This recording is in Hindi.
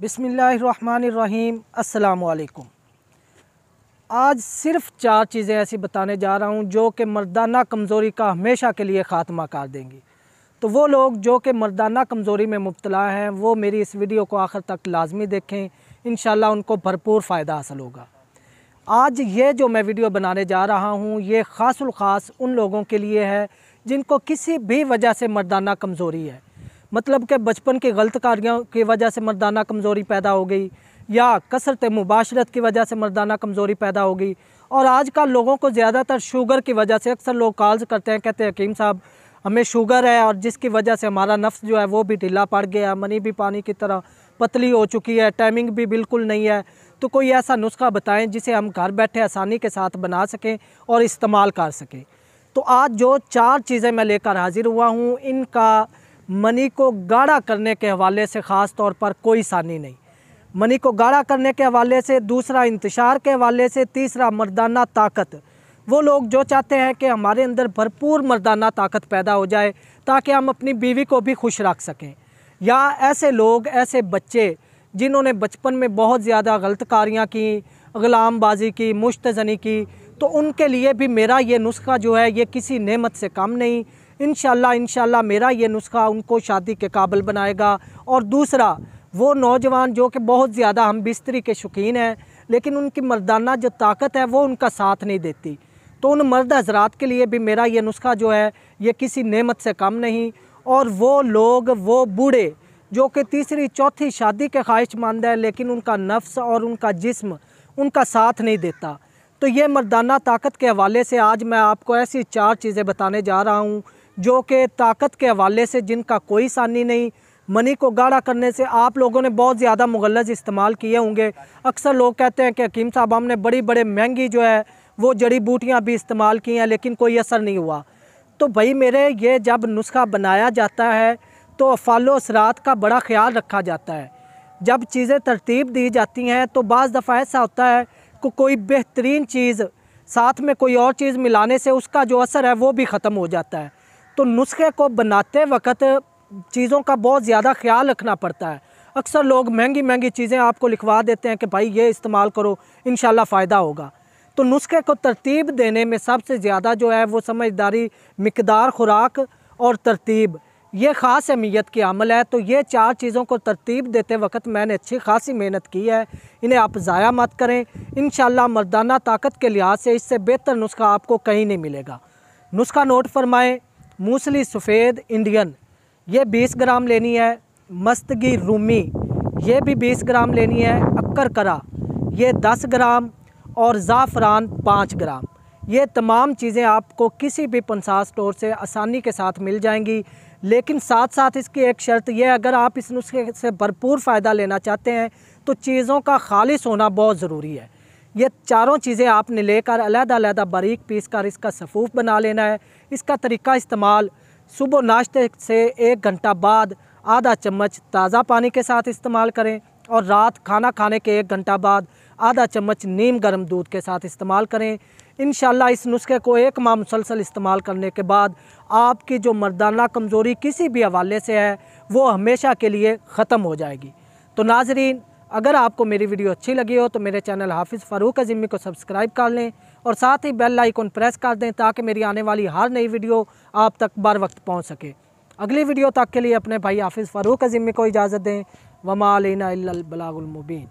बिस्मिल्लाहिर्रहमानिर्रहीम। अस्सलामुअलैकुम। आज सिर्फ़ 4 चीज़ें ऐसी बताने जा रहा हूँ जो कि मर्दाना कमज़ोरी का हमेशा के लिए ख़ात्मा कर देंगी। तो वो लोग जो कि मर्दाना कमज़ोरी में मुब्तला हैं वो मेरी इस वीडियो को आखिर तक लाजमी देखें, इंशाल्लाह उनको भरपूर फ़ायदा हासिल होगा। आज ये जो मैं वीडियो बनाने जा रहा हूँ ये ख़ासुल ख़ास उन लोगों के लिए है जिनको किसी भी वजह से मर्दाना कमज़ोरी है, मतलब कि बचपन की गलत कारियों की वजह से मर्दाना कमज़ोरी पैदा हो गई या कसरत मुबाशरत की वजह से मर्दाना कमज़ोरी पैदा हो गई। और आजकल लोगों को ज़्यादातर शुगर की वजह से अक्सर लोग कॉल्स करते हैं, कहते हैं हकीम साहब हमें शुगर है और जिसकी वजह से हमारा नफ्स जो है वो भी ढीला पड़ गया, मनी भी पानी की तरह पतली हो चुकी है, टाइमिंग भी बिल्कुल नहीं है। तो कोई ऐसा नुस्खा बताएं जिसे हम घर बैठे आसानी के साथ बना सकें और इस्तेमाल कर सकें। तो आज जो 4 चीज़ें मैं लेकर हाजिर हुआ हूँ इनका मनी को गाढ़ा करने के हवाले से ख़ास तौर पर कोई सानी नहीं। मनी को गाढ़ा करने के हवाले से, दूसरा इंतशार के हवाले से, तीसरा मर्दाना ताकत। वो लोग जो चाहते हैं कि हमारे अंदर भरपूर मर्दाना ताकत पैदा हो जाए ताकि हम अपनी बीवी को भी खुश रख सकें, या ऐसे लोग, ऐसे बच्चे जिन्होंने बचपन में बहुत ज़्यादा गलत कारियाँ की, ग़ुलामबाजी की, मुश्तज़नी की, तो उनके लिए भी मेरा ये नुस्खा जो है ये किसी नेमत से कम नहीं। इंशाल्लाह मेरा ये नुस्खा उनको शादी के काबिल बनाएगा। और दूसरा, वो नौजवान जो कि बहुत ज़्यादा हम बिस्तरी के शौकीन हैं लेकिन उनकी मर्दाना जो ताकत है वो उनका साथ नहीं देती, तो उन मर्द हज़रात के लिए भी मेरा ये नुस्खा जो है ये किसी नेमत से कम नहीं। और वो लोग, वो बूढ़े जो कि तीसरी चौथी शादी के ख्वाहिशमंद है लेकिन उनका नफ्स और उनका जिस्म उनका साथ नहीं देता, तो ये मर्दाना ताकत के हवाले से आज मैं आपको ऐसी 4 चीज़ें बताने जा रहा हूँ जो कि ताकत के हवाले से जिनका कोई सानी नहीं। मनी को गाढ़ा करने से आप लोगों ने बहुत ज़्यादा मुगल्लज़ इस्तेमाल किए होंगे। अक्सर लोग कहते हैं कि हकीम साहब हमने बड़ी महंगी जो है वो जड़ी बूटियाँ भी इस्तेमाल की हैं लेकिन कोई असर नहीं हुआ। तो भाई मेरे, ये जब नुस्खा बनाया जाता है तो अफ़ालो असरात का बड़ा ख्याल रखा जाता है। जब चीज़ें तरतीब दी जाती हैं तो बाज़ दफ़ा ऐसा होता है कि कोई बेहतरीन चीज़ साथ में कोई और चीज़ मिलाने से उसका जो असर है वो भी ख़त्म हो जाता है। तो नुस्खे को बनाते वक्त चीज़ों का बहुत ज़्यादा ख्याल रखना पड़ता है। अक्सर लोग महंगी चीज़ें आपको लिखवा देते हैं कि भाई ये इस्तेमाल करो इंशाल्लाह फ़ायदा होगा। तो नुस्खे को तरतीब देने में सबसे ज़्यादा जो है वो समझदारी, मिकदार खुराक और तरतीब, ये ख़ास अहमियत की अमल है। तो ये 4 चीज़ों को तरतीब देते वक्त मैंने अच्छी खासी मेहनत की है, इन्हें आप ज़ाया मत करें। इंशाल्लाह मर्दाना ताकत के लिहाज से इससे बेहतर नुस्खा आपको कहीं नहीं मिलेगा। नुस्खा नोट फरमाएँ। मूसली सफ़ेद इंडियन ये 20 ग्राम लेनी है, मस्तगी रूमी ये भी 20 ग्राम लेनी है, अक्कर करा ये 10 ग्राम और ज़ाफ़रान 5 ग्राम। ये तमाम चीज़ें आपको किसी भी पंसार स्टोर से आसानी के साथ मिल जाएंगी। लेकिन साथ साथ इसकी एक शर्त यह है, अगर आप इस नुस्खे से भरपूर फ़ायदा लेना चाहते हैं तो चीज़ों का खालिस होना बहुत ज़रूरी है। ये चारों चीज़ें आपने लेकर अलग-अलग बारीक पीस कर इसका सफ़ूफ बना लेना है। इसका तरीका इस्तेमाल, सुबह नाश्ते से 1 घंटा बाद आधा चम्मच ताज़ा पानी के साथ इस्तेमाल करें और रात खाना खाने के 1 घंटा बाद आधा चम्मच नीम गर्म दूध के साथ इस्तेमाल करें। इंशाल्लाह इस नुस्खे को 1 माह मुसलसल इस्तेमाल करने के बाद आपकी जो मर्दाना कमज़ोरी किसी भी हवाले से है वो हमेशा के लिए ख़त्म हो जाएगी। तो नाज़रीन, अगर आपको मेरी वीडियो अच्छी लगी हो तो मेरे चैनल हाफिज़ फ़ारूक अज़ीमी को सब्सक्राइब कर लें और साथ ही बेल आइकन प्रेस कर दें ताकि मेरी आने वाली हर नई वीडियो आप तक बर वक्त पहुँच सके। अगली वीडियो तक के लिए अपने भाई हाफिज़ फ़ारूक अज़ीमी को इजाज़त दें। वमा अलैना इल्लल बलागुल मुबीन।